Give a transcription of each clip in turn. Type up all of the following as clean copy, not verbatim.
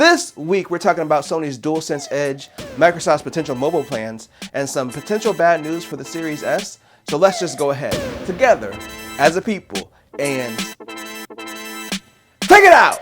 This week, we're talking about Sony's DualSense Edge, Microsoft's potential mobile plans, and some potential bad news for the Series S. So let's just go ahead, together, as a people, and check it out!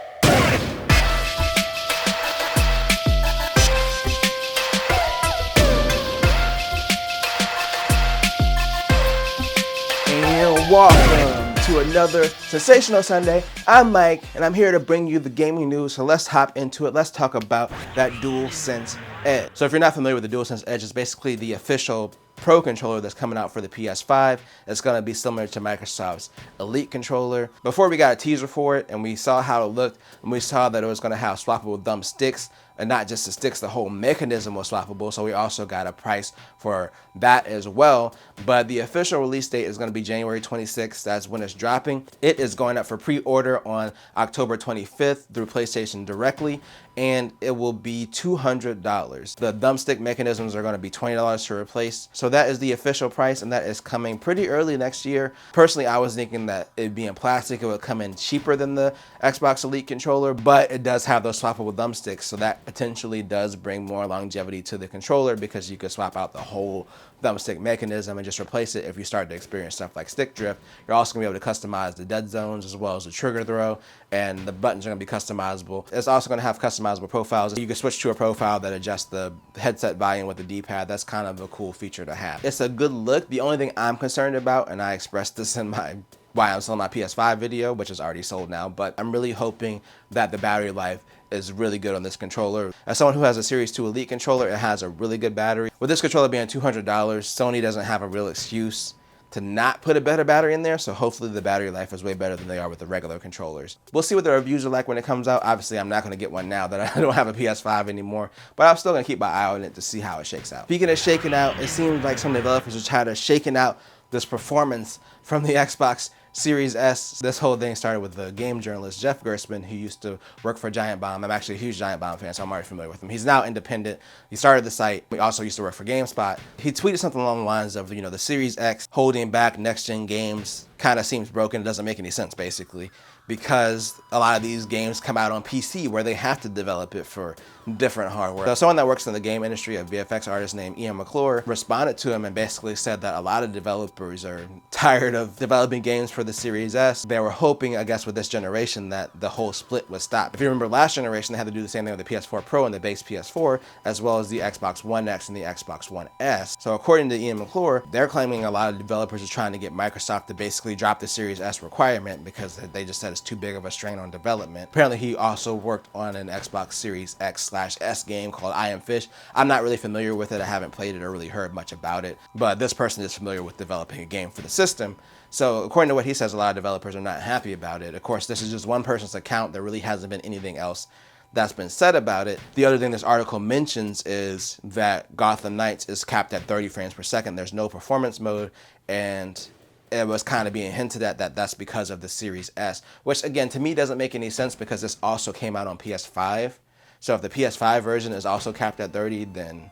And welcome to another sensational Sunday. I'm Mike, and I'm here to bring you the gaming news, so let's hop into it. Let's talk about that DualSense Edge. So if you're not familiar with the DualSense Edge, it's basically the official Pro controller that's coming out for the PS5. It's going to be similar to Microsoft's Elite controller. Before we got a teaser for it, and we saw how it looked, and we saw that it was going to have swappable thumb sticks, and not just the sticks, the whole mechanism was swappable, so we also got a price for that as well. But the official release date is going to be January 26th. That's when it's dropping. It is going up for pre-order on October 25th through PlayStation directly, and it will be $200. The thumbstick mechanisms are going to be $20 to replace. So that is the official price, and that is coming pretty early next year. Personally, I was thinking that it being plastic, it would come in cheaper than the Xbox Elite controller, but it does have those swappable thumbsticks, so that potentially does bring more longevity to the controller because you could swap out the whole thumbstick mechanism and just replace it if you start to experience stuff like stick drift. You're also going to be able to customize the dead zones as well as the trigger throw, and the buttons are going to be customizable. It's also going to have customizable profiles. You can switch to a profile that adjusts the headset volume with the D-pad. That's kind of a cool feature to have. It's a good look. The only thing I'm concerned about, and I expressed this in my why I'm selling my PS5 video, which is already sold now, but I'm really hoping that the battery life is really good on this controller. As someone who has a Series 2 Elite controller, it has a really good battery. With this controller being $200, Sony doesn't have a real excuse to not put a better battery in there, so hopefully the battery life is way better than they are with the regular controllers. We'll see what the reviews are like when it comes out. Obviously, I'm not going to get one now that I don't have a PS5 anymore, but I'm still going to keep my eye on it to see how it shakes out. Speaking of shaking out, it seems like some developers are trying to shaking out this performance from the Xbox Series S. This whole thing started with the game journalist Jeff Gerstmann, who used to work for Giant Bomb. I'm actually a huge Giant Bomb fan, so I'm already familiar with him. He's now independent. He started the site. He also used to work for GameSpot. He tweeted something along the lines of, the Series X holding back next-gen games kind of seems broken. It doesn't make any sense, basically, because a lot of these games come out on PC where they have to develop it for different hardware. So someone that works in the game industry, a VFX artist named Ian McClure, responded to him and basically said that a lot of developers are tired of developing games for the Series S. They were hoping, I guess, with this generation that the whole split would stop. If you remember last generation, they had to do the same thing with the PS4 Pro and the base PS4, as well as the Xbox One X and the Xbox One S. So according to Ian McClure, they're claiming a lot of developers are trying to get Microsoft to basically drop the Series S requirement because they just said it's too big of a strain on development. Apparently, he also worked on an Xbox Series X/S game called I Am Fish. I'm not really familiar with it. I haven't played it or really heard much about it, but this person is familiar with developing a game for the system. So according to what he says, a lot of developers are not happy about it. Of course, this is just one person's account. There really hasn't been anything else that's been said about it. The other thing this article mentions is that Gotham Knights is capped at 30 frames per second. There's no performance mode, and it was kind of being hinted at that that's because of the Series S, which again, to me doesn't make any sense because this also came out on PS5. So if the PS5 version is also capped at 30, then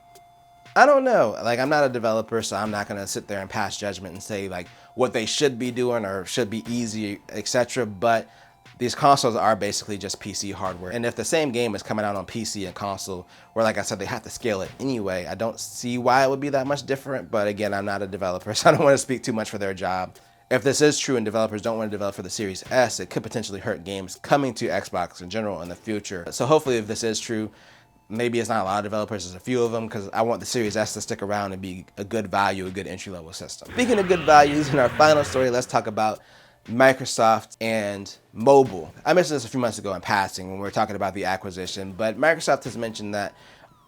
I don't know. Like, I'm not a developer, so I'm not going to sit there and pass judgment and say like what they should be doing or should be easy, etc. But these consoles are basically just PC hardware. And if the same game is coming out on PC and console, where like I said, they have to scale it anyway, I don't see why it would be that much different. But again, I'm not a developer, so I don't want to speak too much for their job. If this is true and developers don't want to develop for the Series S, it could potentially hurt games coming to Xbox in general in the future. So hopefully if this is true, maybe it's not a lot of developers, there's a few of them, because I want the Series S to stick around and be a good value, a good entry-level system. Speaking of good values, in our final story, let's talk about Microsoft and mobile. I mentioned this a few months ago in passing when we were talking about the acquisition, but Microsoft has mentioned that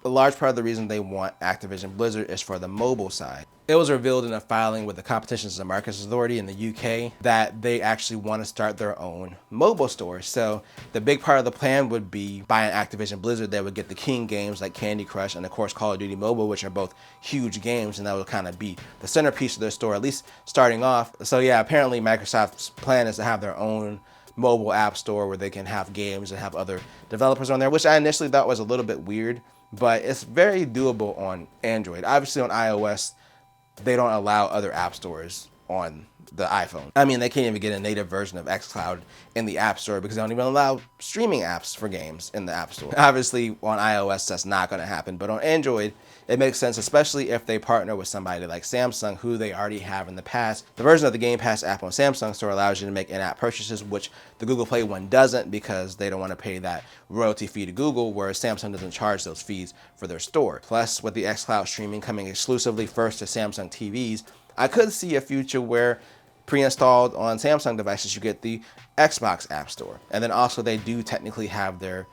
a large part of the reason they want Activision Blizzard is for the mobile side. It was revealed in a filing with the Competition and Markets Authority in the UK that they actually want to start their own mobile store. So the big part of the plan would be buying Activision Blizzard. They would get the king games like Candy Crush and of course Call of Duty Mobile, which are both huge games, and that would kind of be the centerpiece of their store, at least starting off. So yeah, apparently Microsoft's plan is to have their own mobile app store where they can have games and have other developers on there, which I initially thought was a little bit weird, but it's very doable on Android. Obviously on iOS, they don't allow other app stores on the iPhone. I mean, they can't even get a native version of xCloud in the App Store because they don't even allow streaming apps for games in the App Store. Obviously, on iOS, that's not going to happen, but on Android, it makes sense, especially if they partner with somebody like Samsung, who they already have in the past. The version of the Game Pass app on Samsung Store allows you to make in-app purchases, which the Google Play one doesn't because they don't want to pay that royalty fee to Google, whereas Samsung doesn't charge those fees for their store. Plus, with the xCloud streaming coming exclusively first to Samsung TVs, I could see a future where pre-installed on Samsung devices, you get the Xbox App Store. And then also they do technically have their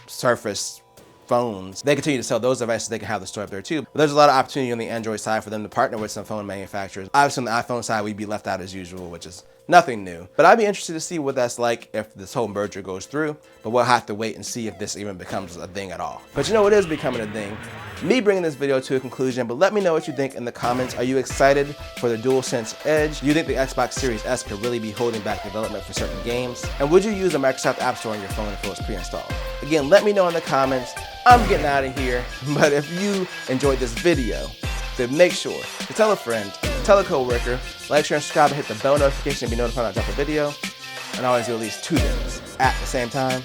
Surface phones. They continue to sell those devices, they can have the store up there too. But there's a lot of opportunity on the Android side for them to partner with some phone manufacturers. Obviously on the iPhone side, we'd be left out as usual, which is nothing new. But I'd be interested to see what that's like if this whole merger goes through, but we'll have to wait and see if this even becomes a thing at all. But you know, it is becoming a thing. Me bringing this video to a conclusion, but let me know what you think in the comments. Are you excited for the DualSense Edge? Do you think the Xbox Series S could really be holding back development for certain games? And would you use a Microsoft App Store on your phone if it was pre-installed? Again, let me know in the comments. I'm getting out of here, but if you enjoyed this video, then make sure to tell a friend, tell a coworker, like, share, and subscribe, and hit the bell notification to be notified when I drop a video. And always do at least 2 things at the same time.